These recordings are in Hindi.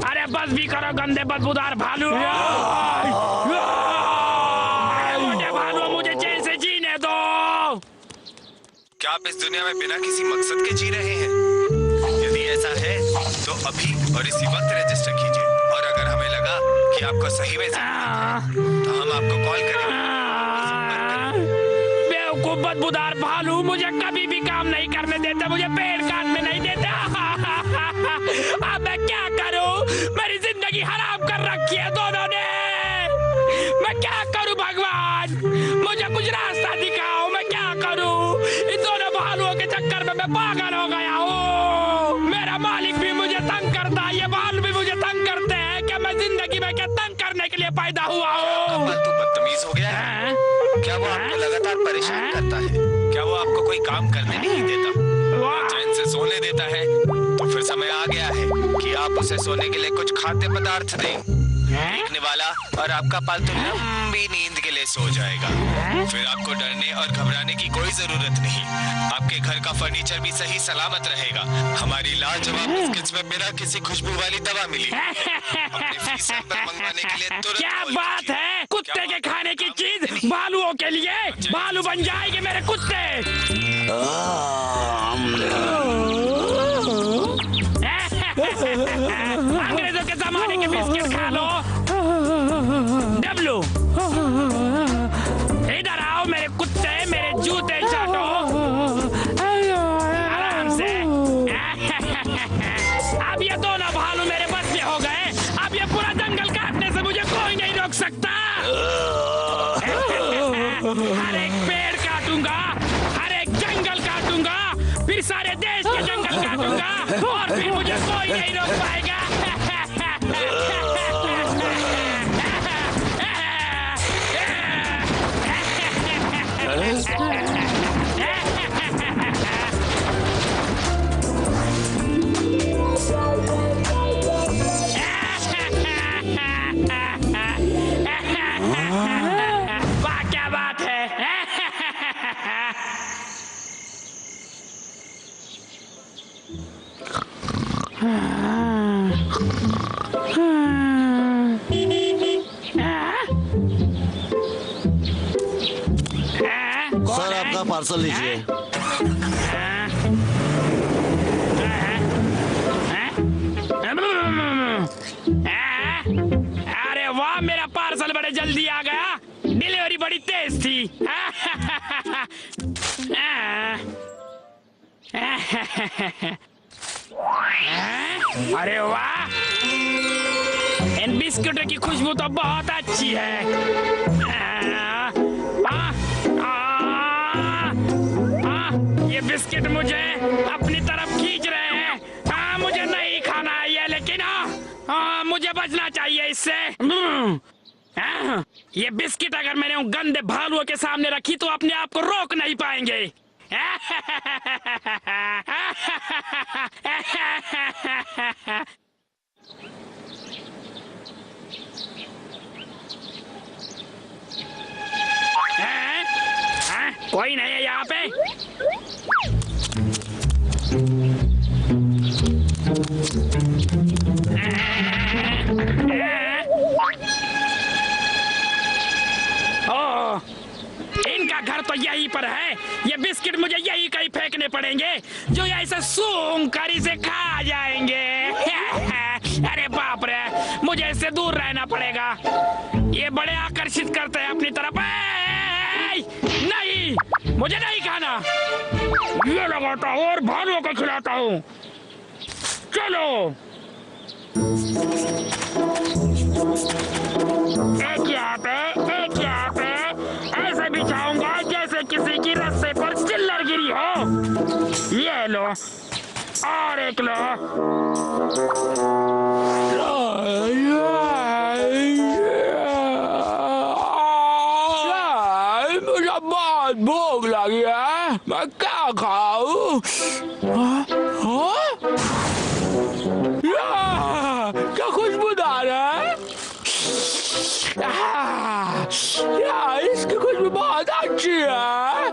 अरे बस भी करो गंदे बदबूदार भालू। मुझे भालू, मुझे चैन से जीने दो। क्या आप इस दुनिया में बिना किसी मकसद के जी रहे हैं? यदि ऐसा है तो अभी और इसी वक्त रजिस्टर कीजिए, और अगर हमें लगा कि आपको सही में तो हम आपको कॉल करेंगे। बेवकूफ बदबूदार भालू मुझे कभी भी काम नहीं करने देता, मुझे पेड़ काटने नहीं देता। अब मैं क्या करूं? मेरी जिंदगी हराम कर रखी है दोनों ने। मैं क्या करूं भगवान? मुझे कुछ रास्ता दिखाओ, मैं क्या करूं? इन दोनों भालुओं के चक्कर में मैं पागल हो गया हूँ। मेरा मालिक भी मुझे तंग करता है, ये भालू भी मुझे तंग करते हैं। क्या मैं जिंदगी में क्या तंग करने के लिए पैदा हुआ हूँ? तू बदतमीज हो गया है? क्या वो आपको लगातार परेशान करता है? क्या वो आपको कोई काम करने नहीं देता, चैन से सोने देता है? तो फिर समय आ गया है कि आप उसे सोने के लिए कुछ खाद्य पदार्थ दें। देखने वाला और आपका पालतू लंबी नींद के लिए सो जाएगा। फिर आपको डरने और घबराने की कोई जरूरत नहीं। आपके घर का फर्नीचर भी सही सलामत रहेगा। हमारी लाजवाब बिस्किट्स में बिना किसी खुशबू वाली दवा मिली। अपने फ्री सैंपल मंगवाने के लिए तुरंत क्या बात है? कुत्ते के खाने की चीज भालुओं के लिए? भालू बन जाएंगे मेरे कुत्ते। अंग्रेजों के जमाने के बिस्किट खा लो। डब्लू, इधर आओ मेरे कुत्ते, मेरे जूते चाटो आराम से। अब ये दोनों भालू मेरे बस में हो गए। अब ये पूरा जंगल काटने से मुझे कोई नहीं रोक सकता। हर एक पेड़ काटूंगा, हर एक जंगल काटूंगा, फिर सारे देश के जंगल काटूंगा, और फिर मुझे कोई नहीं रोक पाएगा। वाह क्या बात है। सर आपका पार्सल लीजिए। अरे वाह, मेरा पार्सल बड़े जल्दी आ गया। डिलीवरी बड़ी तेज थी। अरे वाह, इन बिस्कुटों की खुशबू तो बहुत अच्छी है। ये बिस्किट मुझे अपनी तरफ खींच रहे हैं। मुझे नहीं खाना है ये, लेकिन मुझे बचना चाहिए इससे। ये बिस्किट अगर मैंने उन गंदे भालुओं के सामने रखी तो अपने आप को रोक नहीं पाएंगे। कोई नहीं है यहाँ पे। ओह, इनका घर तो यहीं पर है। ये बिस्किट मुझे यहीं कहीं फेंकने पड़ेंगे, जो ऐसे सूंघ कर इसे खा जाएंगे। अरे बाप रे, मुझे इससे दूर रहना पड़ेगा। ये बड़े आकर्षित करते हैं अपनी तरफ। नहीं, मुझे नहीं खाना। ये लगाता हूँ और भालुओं को खिलाता हूँ। चलो, एक यहाँ पे, एक यहाँ पे, ऐसे बिछाऊंगा जैसे किसी की रस्से पर चिल्लर गिरी हो। ये लो, और एक लो। मुझे बहुत भूख लगी है, मैं क्या खाऊं? क्या खुशबूदार है। इसकी खुशबू बहुत अच्छी है।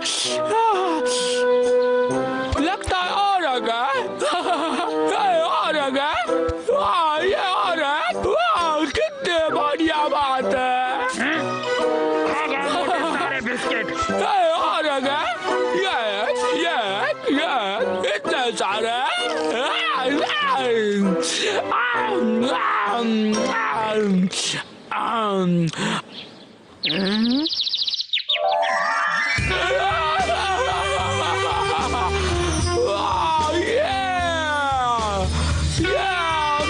इतने सारे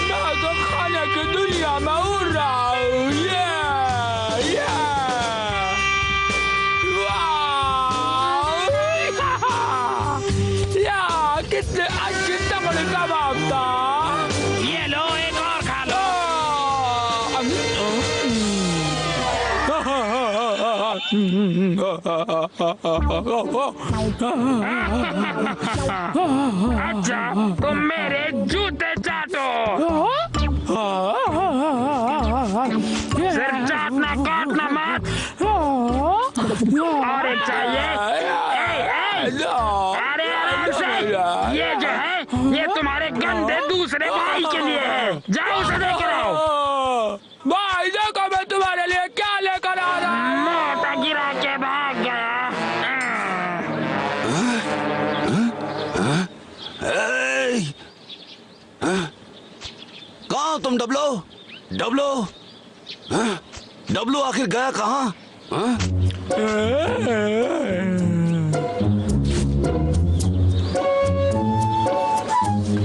मैं तो खाने की दुनिया में उड़ रहा हूँ। कितने अच्छे तगड़े कबाब था। ये लो एक और खा लो। अच्छा तुम मेरे जूते चाटो। सिर्फ चाटना काटना मत। और एक चाहिए। अरे आराम से। ये जो है ये तुम्हारे गंदे दूसरे भाई के लिए है। जाओ उसे देख रहो। भाई देखो मैं तुम्हारे लिए क्या लेकर आ रहा हूँ। मोटा गिरा के भाग गया। कहाँ हो तुम डब्लो? डब्लो? डब्लो आखिर गया कहाँ?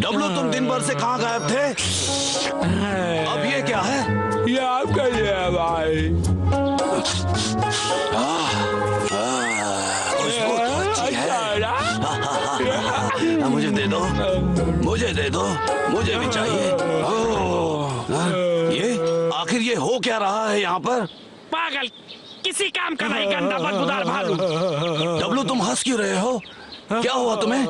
डब्लो तुम दिन भर से कहाँ गायब थे? अब ये क्या है? ये आपका लिए है भाई। खुशबू तो अच्छी है। मुझे दे दो, मुझे दे दो, मुझे भी चाहिए। ये आखिर ये हो क्या रहा है यहाँ पर? पागल किसी काम का नहीं गंदा बदबूदार भालू। डब्लू तुम हंस क्यों रहे हो? क्या हुआ तुम्हें?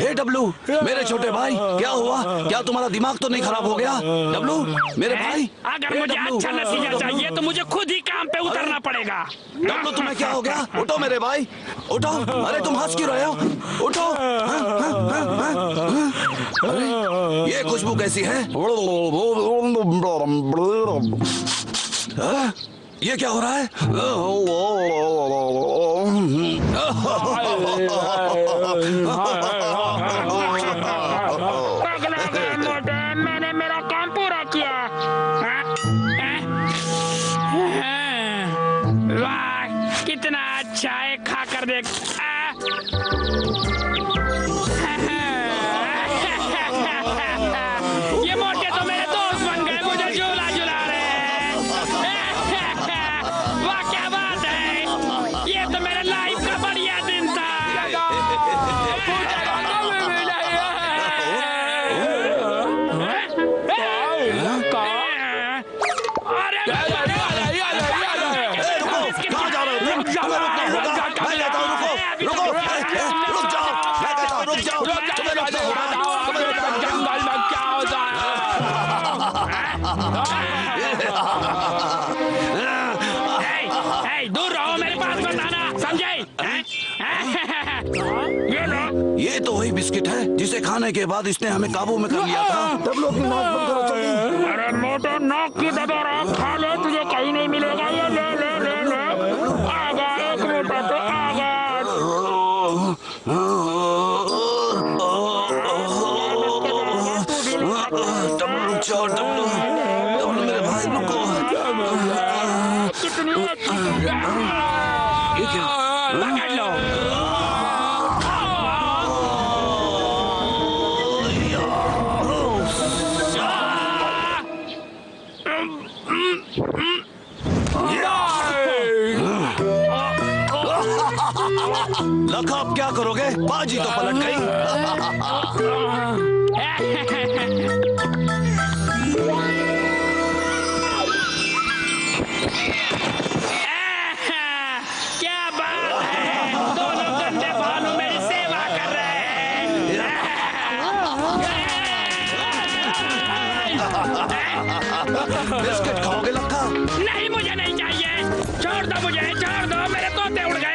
हे डब्लू मेरे छोटे भाई क्या हुआ? क्या तुम्हारा दिमाग तो नहीं खराब हो गया? डब्लू मेरे भाई। अगर मुझे अच्छा नतीजा चाहिए तो मुझे खुद ही काम पे उतरना पड़ेगा। डब्लू तुम्हें क्या हो गया? उठो मेरे भाई उठो। अरे तुम हंस क्यों रहे हो? उठो। अरे ये खुशबू कैसी है? ये क्या हो रहा है? मैंने मेरा काम पूरा किया। वाह कितना अच्छा है, खा कर देख। ये मोटे तो मेरे दोस्त बन गए, मुझे झूला झुला रहे हैं। वाह क्या बात है, ये तो मेरे लाइफ का बढ़िया दिन था। दूर रहो, मेरे पास मत आना, समझे? ये लो। ये तो वही बिस्किट है जिसे खाने के बाद इसने हमें काबू में कर लिया था। अरे मोटे नाक की दबारा खा ले, तुझे कहीं नहीं मिलेगा। ये ले ले ले ले। आगा एक मोटा तो आगा। डब्लू जाओ, डब्लू डब्लू मेरे भाई रुको। कितनी अच्छी ये क्या? पकड़ लो। लखा अब क्या करोगे? बाजी तो पलट गई। क्या बात है, दोनों गंदे भालू मेरी सेवा कर रहे हैं। बिस्किट खाओगे लखा? नहीं मुझे नहीं चाहिए, छोड़ दो मुझे, छोड़ दो, मेरे तोते उड़ गए।